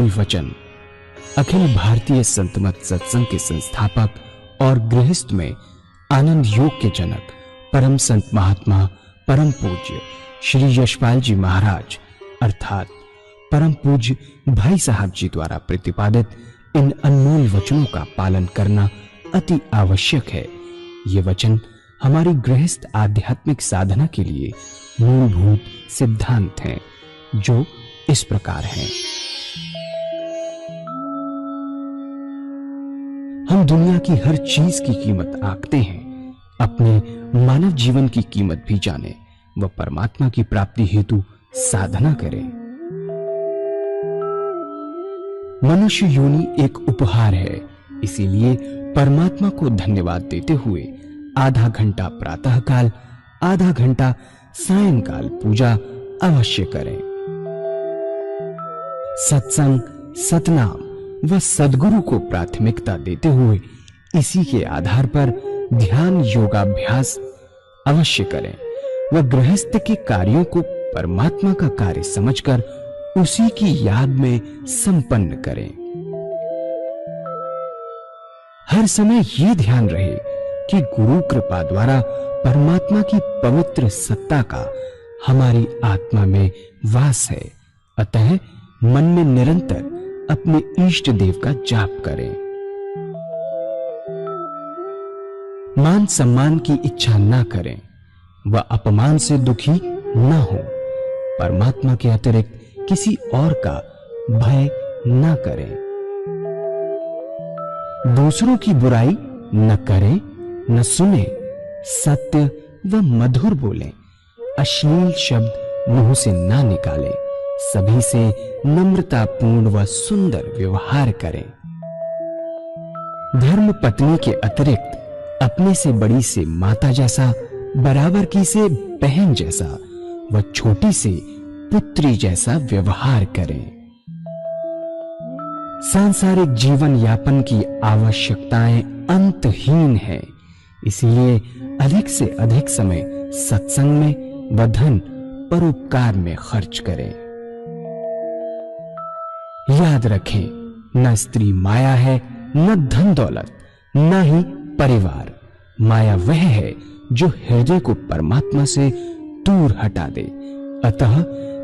अनमोल वचन अखिल भारतीय संत मत सत्संग के संस्थापक और गृहस्थ में आनंद योग के जनक परम संत महात्मा परम पूज्य श्री यशपाल जी महाराज अर्थात परम पूज्य भाई साहब जी द्वारा प्रतिपादित इन अनमोल वचनों का पालन करना अति आवश्यक है। ये वचन हमारी गृहस्थ आध्यात्मिक साधना के लिए मूलभूत सिद्धांत हैं, जो इस प्रकार हैं। हम दुनिया की हर चीज की कीमत आंकते हैं, अपने मानव जीवन की कीमत भी जाने व परमात्मा की प्राप्ति हेतु साधना करें। मनुष्य योनि एक उपहार है, इसीलिए परमात्मा को धन्यवाद देते हुए आधा घंटा प्रातःकाल, आधा घंटा सायंकाल पूजा अवश्य करें। सत्संग, सतनाम व सद्गुरु को प्राथमिकता देते हुए इसी के आधार पर ध्यान योगाभ्यास अवश्य करें व गृहस्थ के कार्यों को परमात्मा का कार्य समझकर उसी की याद में संपन्न करें। हर समय ये ध्यान रहे कि गुरु कृपा द्वारा परमात्मा की पवित्र सत्ता का हमारी आत्मा में वास है, अतः मन में निरंतर अपने इष्ट देव का जाप करें। मान सम्मान की इच्छा न करें व अपमान से दुखी न हो। परमात्मा के अतिरिक्त किसी और का भय न करें। दूसरों की बुराई न करें, न सुने, सत्य व मधुर बोलें, अश्लील शब्द मुंह से ना निकालें, सभी से नम्रतापूर्ण व सुंदर व्यवहार करें। धर्म पत्नी के अतिरिक्त अपने से बड़ी से माता जैसा, बराबर की से बहन जैसा व छोटी से पुत्री जैसा व्यवहार करें। सांसारिक जीवन यापन की आवश्यकताएं अंतहीन है, इसलिए अधिक से अधिक समय सत्संग में व धन परोपकार में खर्च करें। याद रखें, न स्त्री माया है, न धन दौलत, न ही परिवार। माया वह है जो हृदय को परमात्मा से दूर हटा दे। अतः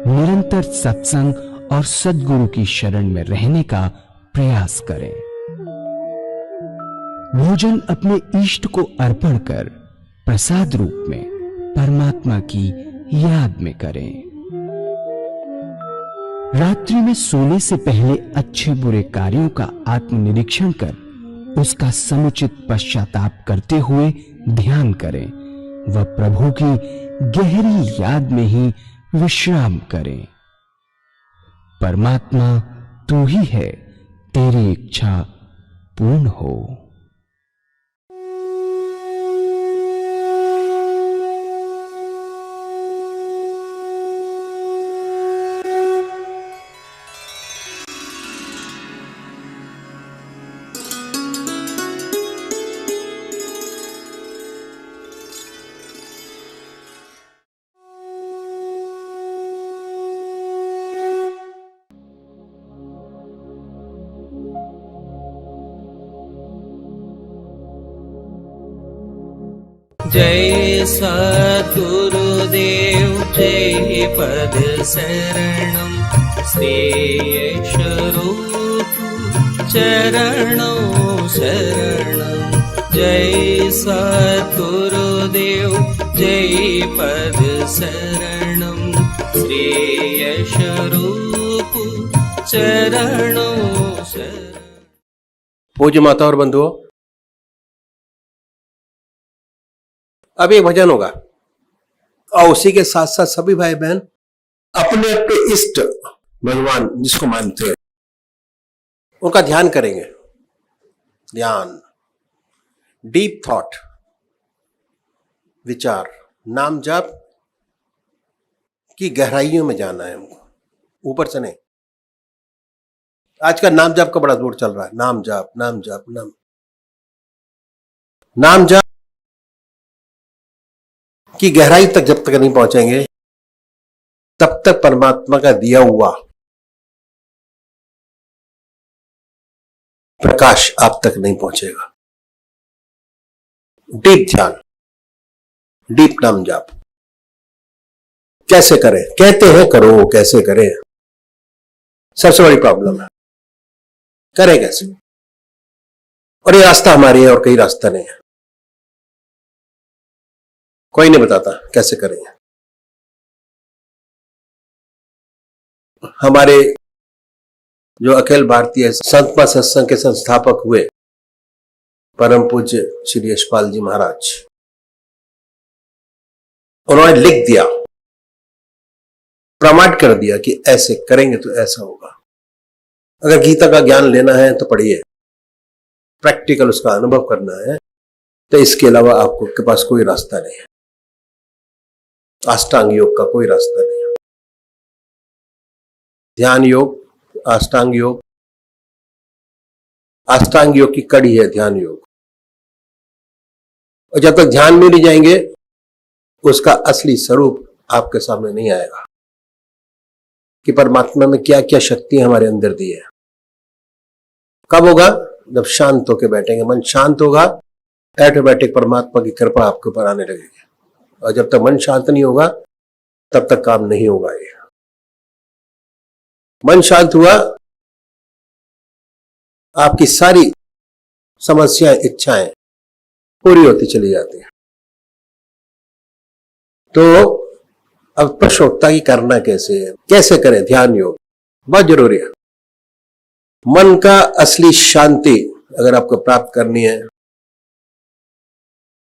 निरंतर सत्संग और सद्गुरु की शरण में रहने का प्रयास करें। भोजन अपने इष्ट को अर्पण कर प्रसाद रूप में परमात्मा की याद में करें। रात्रि में सोने से पहले अच्छे बुरे कार्यों का आत्मनिरीक्षण कर उसका समुचित पश्चाताप करते हुए ध्यान करें व प्रभु की गहरी याद में ही विश्राम करें। परमात्मा तू ही है, तेरी इच्छा पूर्ण हो। जय सद्गुरुदेव जय पद शरणम श्री यशरूप चरणों शरणम। जय सद्गुरुदेव जय पद शरणम श्री यशरूप चरणों शरणम। पूज्य माता और बंधुओं, अब एक भजन होगा और उसी के साथ साथ सभी भाई बहन अपने अपने इष्ट भगवान जिसको मानते हैं उनका ध्यान करेंगे। ध्यान, डीप थॉट, विचार, नाम जाप की गहराइयों में जाना है हमको, ऊपर से नहीं। आज का नाम जाप का बड़ा जोर चल रहा है। नाम जाप, नाम जाप, नाम जाप की गहराई तक जब तक नहीं पहुंचेंगे तब तक परमात्मा का दिया हुआ प्रकाश आप तक नहीं पहुंचेगा। डीप ध्यान, डीप नाम जाप कैसे करें? कहते हैं करो, कैसे करें? सबसे बड़ी प्रॉब्लम है, करें कैसे? और ये रास्ता हमारी है और कहीं रास्ता नहीं है, कोई नहीं बताता कैसे करेंगे। हमारे जो अखिल भारतीय संत सत्संग के संस्थापक हुए परम पूज्य श्री यशपाल जी महाराज, उन्होंने लिख दिया, प्रमाण कर दिया कि ऐसे करेंगे तो ऐसा होगा। अगर गीता का ज्ञान लेना है तो पढ़िए, प्रैक्टिकल उसका अनुभव करना है तो इसके अलावा आपको के पास कोई रास्ता नहीं है। अष्टांग योग का कोई रास्ता नहीं है। ध्यान योग, अष्टांग योग, अष्टांग योग की कड़ी है ध्यान योग। और जब तक ध्यान में नहीं जाएंगे उसका असली स्वरूप आपके सामने नहीं आएगा कि परमात्मा में क्या क्या शक्ति हमारे अंदर दी है। कब होगा? जब शांत होकर बैठेंगे, मन शांत होगा, ऑटोमेटिक परमात्मा की कृपा आपके ऊपर आने लगेगी। और जब तक मन शांत नहीं होगा तब तक काम नहीं होगा। ये मन शांत हुआ, आपकी सारी समस्याएं, इच्छाएं पूरी होती चली जाती है। तो अब प्रश्न उठता कि करना कैसे है, कैसे करें? ध्यान योग बहुत जरूरी है। मन का असली शांति अगर आपको प्राप्त करनी है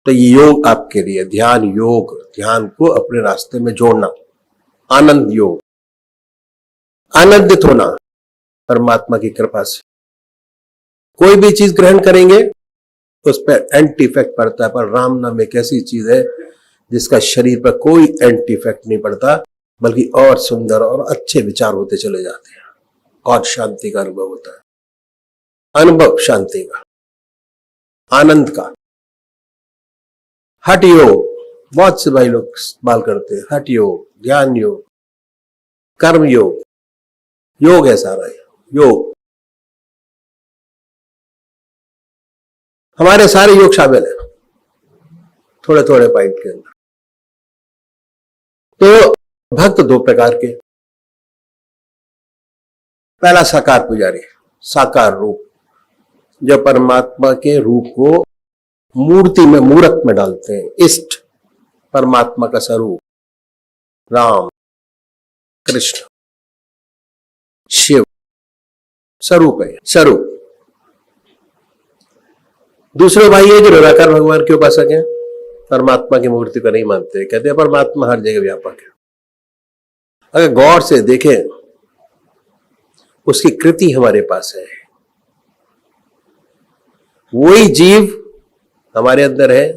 तो ये योग आपके लिए, ध्यान योग, ध्यान को अपने रास्ते में जोड़ना। आनंद योग, आनंदित होना परमात्मा की कृपा से। कोई भी चीज ग्रहण करेंगे उस पर एंटी इफेक्ट पड़ता है, पर राम नाम एक ऐसी चीज है जिसका शरीर पर कोई एंटी इफेक्ट नहीं पड़ता, बल्कि और सुंदर और अच्छे विचार होते चले जाते हैं और शांति का अनुभव होता है। अनुभव शांति का, आनंद का। हठ योग, बहुत से भाई लोग इस्तेमाल करते हैं। हठ योग, ध्यान योग, कर्म योग, योग है सारा योग। हमारे सारे योग शामिल है थोड़े थोड़े पॉइंट के अंदर। तो भक्त दो प्रकार के, पहला साकार पुजारी, साकार रूप, जो परमात्मा के रूप को मूर्ति में, मूर्त में डालते हैं। इष्ट परमात्मा का स्वरूप, राम, कृष्ण, शिव स्वरूप है, स्वरूप। दूसरे भाई है जो निराकार भगवान के उपासक हैं, परमात्मा की मूर्ति को नहीं मानते, कहते हैं परमात्मा हर जगह व्यापक है। अगर गौर से देखें उसकी कृति हमारे पास है। वही जीव हमारे अंदर है,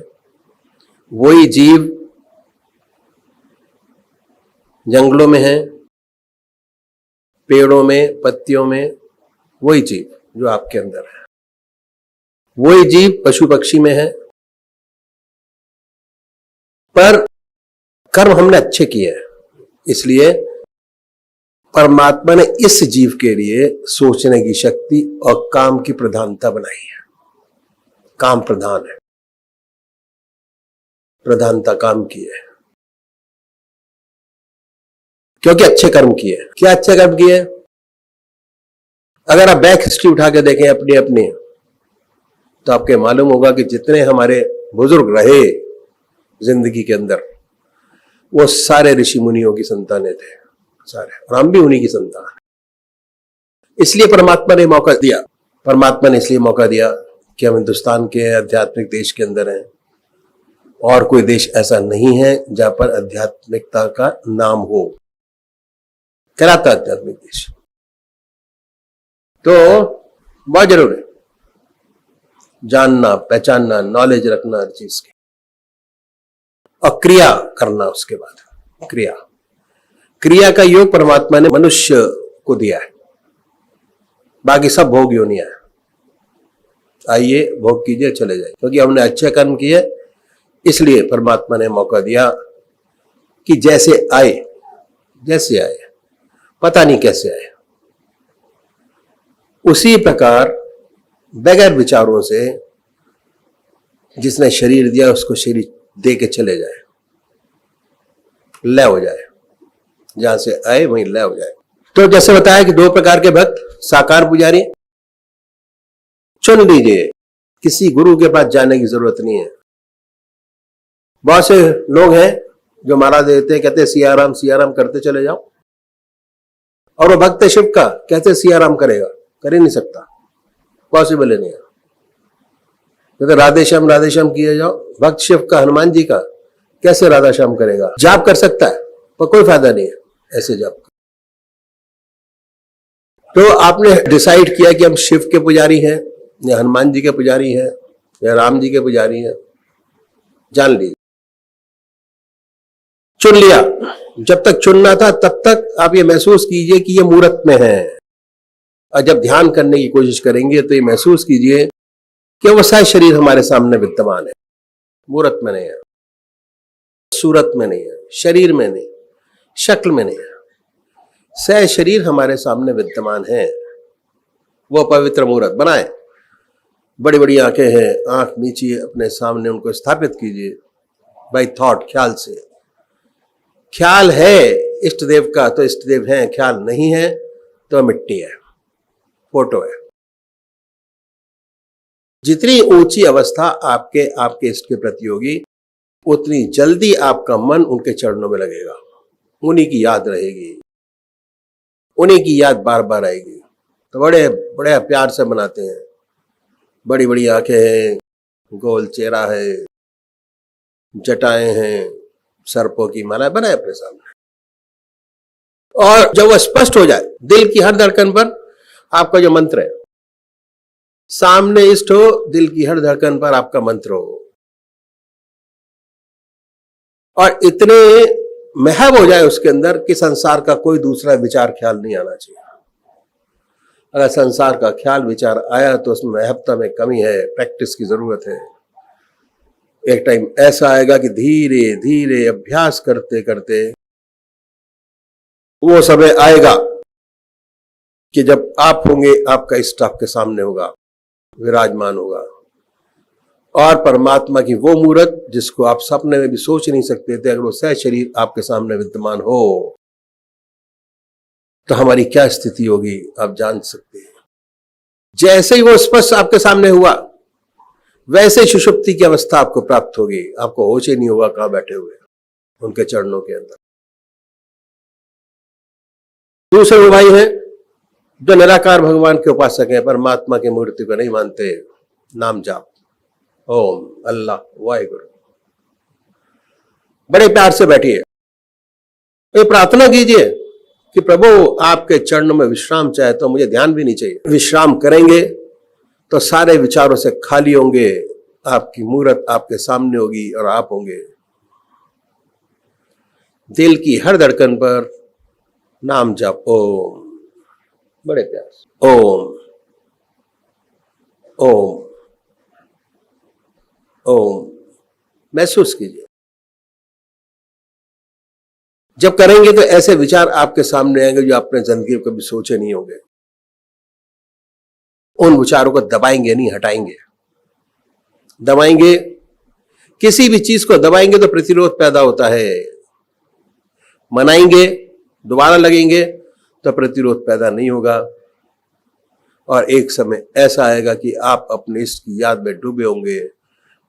वही जीव जंगलों में है, पेड़ों में, पत्तियों में, वही जीव जो आपके अंदर है। वही जीव पशु पक्षी में है। पर कर्म हमने अच्छे किए हैं, इसलिए परमात्मा ने इस जीव के लिए सोचने की शक्ति और काम की प्रधानता बनाई है। काम प्रधान है, प्रधानता काम की है, क्योंकि अच्छे कर्म किए। क्या अच्छे कर्म किए? अगर आप बैक हिस्ट्री उठा के देखें अपनी अपनी, तो आपके मालूम होगा कि जितने हमारे बुजुर्ग रहे जिंदगी के अंदर, वो सारे ऋषि मुनियों की संतानें थे, सारे, और हम भी उन्हीं की संतान। इसलिए परमात्मा ने मौका दिया, परमात्मा ने इसलिए मौका दिया कि हम हिंदुस्तान के आध्यात्मिक देश के अंदर हैं, और कोई देश ऐसा नहीं है जहां पर आध्यात्मिकता का नाम हो, कहलाता आध्यात्मिक देश। तो बहुत जरूरी है जानना, पहचानना, नॉलेज रखना हर चीज की, और क्रिया करना। उसके बाद क्रिया, क्रिया का योग परमात्मा ने मनुष्य को दिया है, बाकी सब भोग योनियां है। आइए भोग कीजिए, चले जाइए, क्योंकि हमने अच्छे कर्म किए, इसलिए परमात्मा ने मौका दिया कि जैसे आए, जैसे आए, पता नहीं कैसे आए, उसी प्रकार बगैर विचारों से जिसने शरीर दिया उसको शरीर दे के चले जाए, लय हो जाए, जहां से आए वहीं लय हो जाए। तो जैसे बताया कि दो प्रकार के भक्त, साकार पुजारी। चुन लीजिए, किसी गुरु के पास जाने की जरूरत नहीं है। बहुत से लोग हैं जो माला देते हैं, कहते सियाराम करते चले जाओ, और वो भक्त शिव का, कैसे सियाराम करेगा? कर ही नहीं सकता, पॉसिबल ही नहीं है। कहते राधे श्याम किए जाओ, भक्त शिव का, हनुमान जी का, कैसे राधा श्याम करेगा? जाप कर सकता है पर कोई फायदा नहीं है ऐसे जाप का। तो आपने डिसाइड किया कि हम शिव के पुजारी हैं या हनुमान जी के पुजारी हैं या राम जी के पुजारी हैं, जान लीजिए, चुन लिया। जब तक चुनना था तब तक आप ये महसूस कीजिए कि ये मूर्त में है, और जब ध्यान करने की कोशिश करेंगे तो ये महसूस कीजिए कि वो सह शरीर हमारे सामने विद्यमान है, मूर्त में नहीं है, सूरत में नहीं है, शरीर में नहीं, शक्ल में नहीं है, सह शरीर हमारे सामने विद्यमान है। वो पवित्र मूर्त बनाए, बड़ी बड़ी आंखें हैं, आंख नीची अपने सामने उनको स्थापित कीजिए बाय थॉट, ख्याल से। ख्याल है इष्ट देव का तो इष्ट देव है, ख्याल नहीं है तो मिट्टी है, फोटो है। जितनी ऊंची अवस्था आपके इष्ट के प्रति होगी, उतनी जल्दी आपका मन उनके चरणों में लगेगा, उन्हीं की याद रहेगी, उन्हीं की याद बार बार आएगी। तो बड़े बड़े प्यार से बनाते हैं, बड़ी बड़ी आंखें हैं, गोल चेहरा है, जटाएं हैं, सर्पों की माला बनाए अपने सामने। और जब वह स्पष्ट हो जाए दिल की हर धड़कन पर, आपका जो मंत्र है, सामने इष्ट हो, दिल की हर धड़कन पर आपका मंत्र हो, और इतने महव हो जाए उसके अंदर कि संसार का कोई दूसरा विचार ख्याल नहीं आना चाहिए। अगर संसार का ख्याल विचार आया तो उसमें महत्ता में कमी है, प्रैक्टिस की जरूरत है। एक टाइम ऐसा आएगा कि धीरे धीरे अभ्यास करते करते वो समय आएगा कि जब आप होंगे, आपका इष्ट आपके सामने होगा, विराजमान होगा, और परमात्मा की वो मूर्त जिसको आप सपने में भी सोच नहीं सकते थे, अगर वो सह शरीर आपके सामने विद्यमान हो तो हमारी क्या स्थिति होगी आप जान सकते हैं। जैसे ही वो स्पष्ट आपके सामने हुआ, वैसे सुषुप्ति की अवस्था आपको प्राप्त होगी, आपको होश ही नहीं होगा कहां बैठे हुए उनके चरणों के अंदर। दूसरे भाई हैं जो निराकार भगवान के उपासक हैं, परमात्मा की मूर्ति को नहीं मानते, नाम जाप, ओम, अल्लाह, वाहिगुरु, बड़े प्यार से बैठिए, ये प्रार्थना कीजिए कि प्रभु आपके चरणों में विश्राम चाहे तो मुझे ध्यान भी नहीं चाहिए। विश्राम करेंगे तो सारे विचारों से खाली होंगे, आपकी मूर्त आपके सामने होगी और आप होंगे। दिल की हर धड़कन पर नाम जप, ओम, बड़े प्यार से, ओम ओम ओम, महसूस कीजिए। जब करेंगे तो ऐसे विचार आपके सामने आएंगे जो आपने जिंदगी में कभी सोचे नहीं होंगे। उन विचारों को दबाएंगे नहीं, हटाएंगे। दबाएंगे, किसी भी चीज को दबाएंगे तो प्रतिरोध पैदा होता है, मनाएंगे, दोबारा लगेंगे तो प्रतिरोध पैदा नहीं होगा, और एक समय ऐसा आएगा कि आप अपने इष्ट की याद में डूबे होंगे,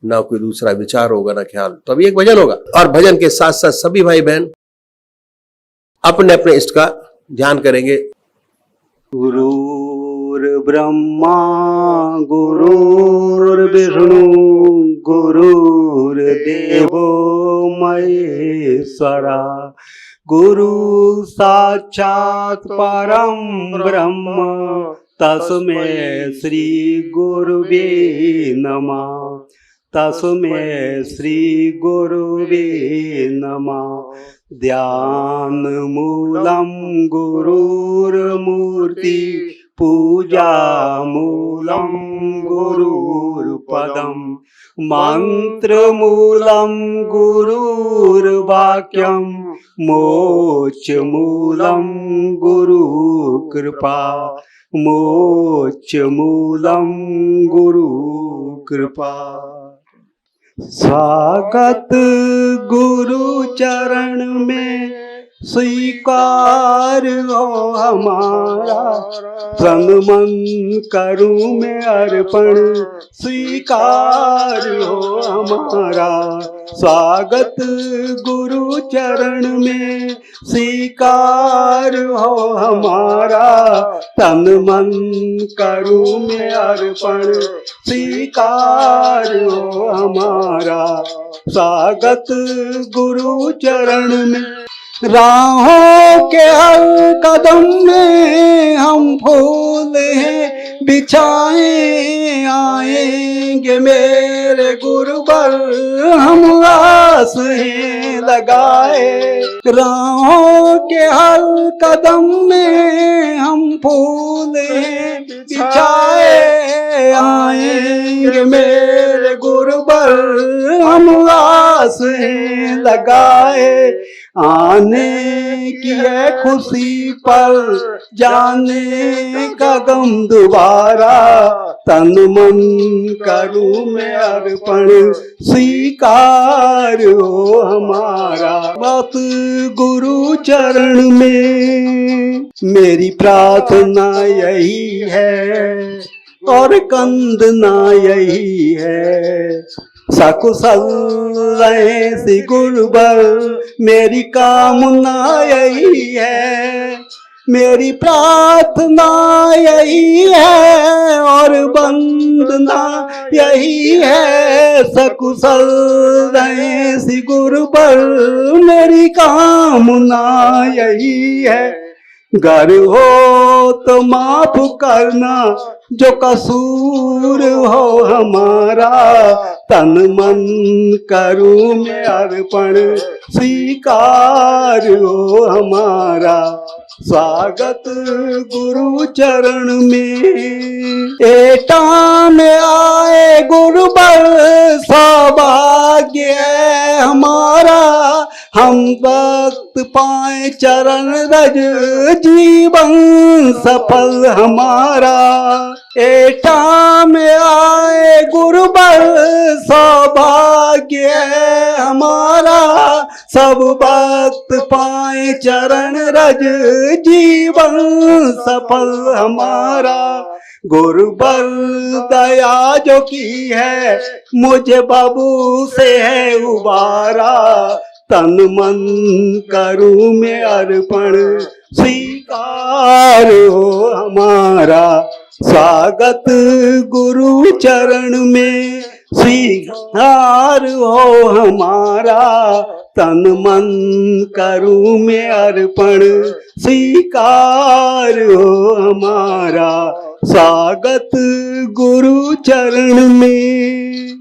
ना कोई दूसरा विचार होगा ना ख्याल। तो अभी एक भजन होगा, और भजन के साथ साथ सभी भाई बहन अपने अपने इष्ट का ध्यान करेंगे। गुरुर् ब्रह्मा गुरुर्विष्णु गुरुर्देवो महेश्वरा, गुरु साक्षात् परम ब्रह्म तस्मै श्री गुरुवे नमः, तस्मै श्री गुरुवे नमः। ध्यान मूलम गुरुर्मूर्ति, पूजा मूलम गुरुर्पदम, मंत्र मूलम गुरुर्वाक्यम, मोक्ष मूलम गुरु कृपा, मोक्ष मूलम गुरु कृपा। स्वागत गुरु चरण में स्वीकार हो हमारा, तन मन करूं मैं अर्पण स्वीकार हो हमारा। स्वागत गुरु चरण में स्वीकार हो हमारा, तन मन करूं मैं अर्पण स्वीकार हो हमारा। स्वागत गुरु चरण में राहों के हर कदम में हम फूल हैं बिछाए, आएंगे मेरे गुरुवर हम आस हैं लगाए। राहों के हर कदम में हम फूल हैं बिछाए, आएंगे मेरे गुरुवर हम आस हैं लगाए। आने की है खुशी पर जाने का गम दोबारा, तन मन करूं मैं अर्पण स्वीकार हो हमारा। बात गुरु चरण में मेरी प्रार्थना यही है और कंदना यही है, सकुशल रहे सी गुरुवर मेरी कामना यही है। मेरी प्रार्थना यही है और वंदना यही है, सकुशल रहे सी गुरुवर मेरी कामना यही है। गर हो तो माफ करना जो कसूर हो हमारा, तन मन करूं मैं अर्पण स्वीकार हो हमारा। स्वागत गुरु चरण में एटा में आए गुरुवर सौभाग्य है हमारा, हम वक्त पाए चरण रज जीवन सफल हमारा। एटा में आए गुरुवर सौभाग्य है हमारा, सब वक्त पाए चरण रज जीवन सफल हमारा। गुरुवर दया जो की है मुझे बाबू से है उबारा, तन मन करूं मैं अर्पण स्वीकार हो हमारा। स्वागत गुरु चरण में स्वीकार हो हमारा, तन मन करूं मैं अर्पण स्वीकार हो हमारा। स्वागत गुरु चरण में।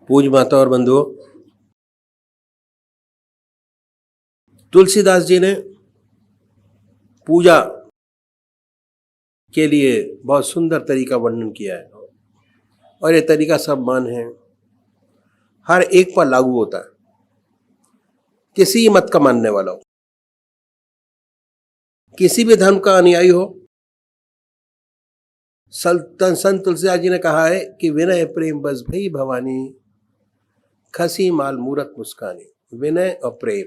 पूज्य माता और बंधुओं, तुलसीदास जी ने पूजा के लिए बहुत सुंदर तरीका वर्णन किया है और ये तरीका सब मान है, हर एक पर लागू होता है, किसी मत का मानने वाला हो, किसी भी धर्म का अनुयायी हो। संत तुलसीदास जी ने कहा है कि विनय प्रेम बस भई भवानी, खसी माल मूरत मुस्कानी। विनय और प्रेम,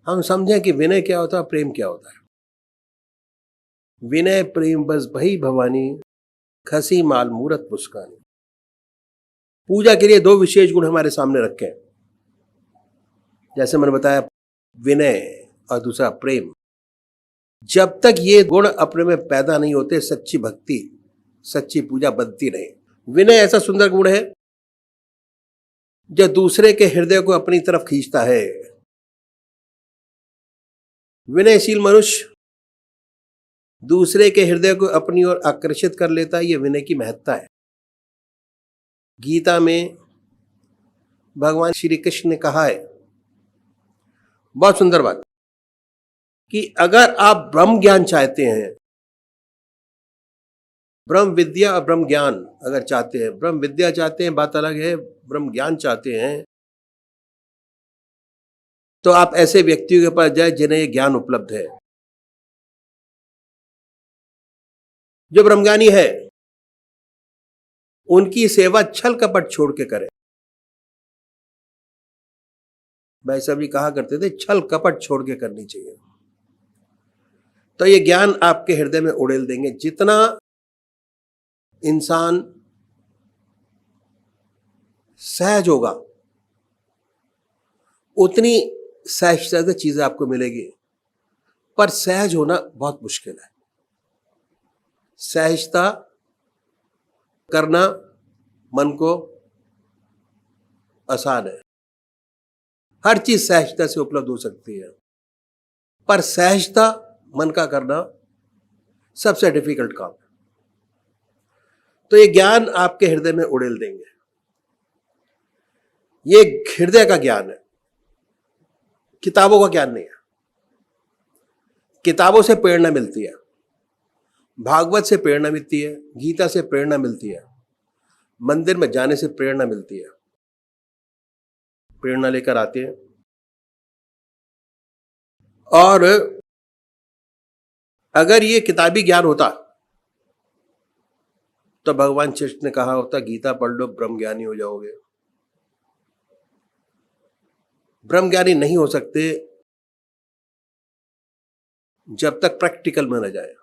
हम समझें कि विनय क्या होता है, प्रेम क्या होता है। विनय प्रेम बस भई भवानी, खसी माल मूरत मुस्कानी। पूजा के लिए दो विशेष गुण हमारे सामने रखे हैं, जैसे मैंने बताया, विनय और दूसरा प्रेम। जब तक ये गुण अपने में पैदा नहीं होते, सच्ची भक्ति, सच्ची पूजा बनती नहीं। विनय ऐसा सुंदर गुण है जो दूसरे के हृदय को अपनी तरफ खींचता है। विनयशील मनुष्य दूसरे के हृदय को अपनी ओर आकर्षित कर लेता है। यह विनय की महत्ता है। गीता में भगवान श्री कृष्ण ने कहा है, बहुत सुंदर बात, कि अगर आप ब्रह्म ज्ञान चाहते हैं, ब्रह्म विद्या और ब्रह्म ज्ञान अगर चाहते हैं, ब्रह्म विद्या चाहते हैं बात अलग है, ब्रह्म ज्ञान चाहते हैं, तो आप ऐसे व्यक्तियों के पास जाए जिन्हें यह ज्ञान उपलब्ध है। जो ब्रह्मज्ञानी है उनकी सेवा छल कपट छोड़ के करें। भाई साहब जी कहा करते थे, छल कपट छोड़ के करनी चाहिए। तो ये ज्ञान आपके हृदय में उड़ेल देंगे। जितना इंसान सहज होगा उतनी सहजता से चीजें आपको मिलेगी, पर सहज होना बहुत मुश्किल है। सहजता करना मन को आसान है। हर चीज सहजता से उपलब्ध हो सकती है, पर सहजता मन का करना सबसे डिफिकल्ट काम है। तो ये ज्ञान आपके हृदय में उड़ेल देंगे। ये हृदय का ज्ञान है, किताबों का ज्ञान नहीं है। किताबों से प्रेरणा मिलती है, भागवत से प्रेरणा मिलती है, गीता से प्रेरणा मिलती है, मंदिर में जाने से प्रेरणा मिलती है। प्रेरणा लेकर आते हैं। और अगर ये किताबी ज्ञान होता तो भगवान कृष्ण ने कहा होता, गीता पढ़ लो ब्रह्म ज्ञानी हो जाओगे। ब्रह्म ज्ञानी नहीं हो सकते जब तक प्रैक्टिकल में न जाए।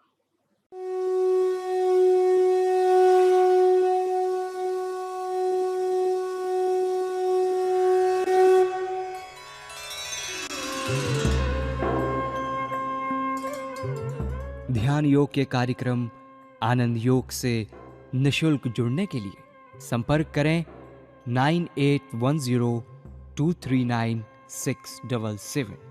ध्यान योग के कार्यक्रम आनंद योग से निशुल्क जुड़ने के लिए संपर्क करें 9810239677।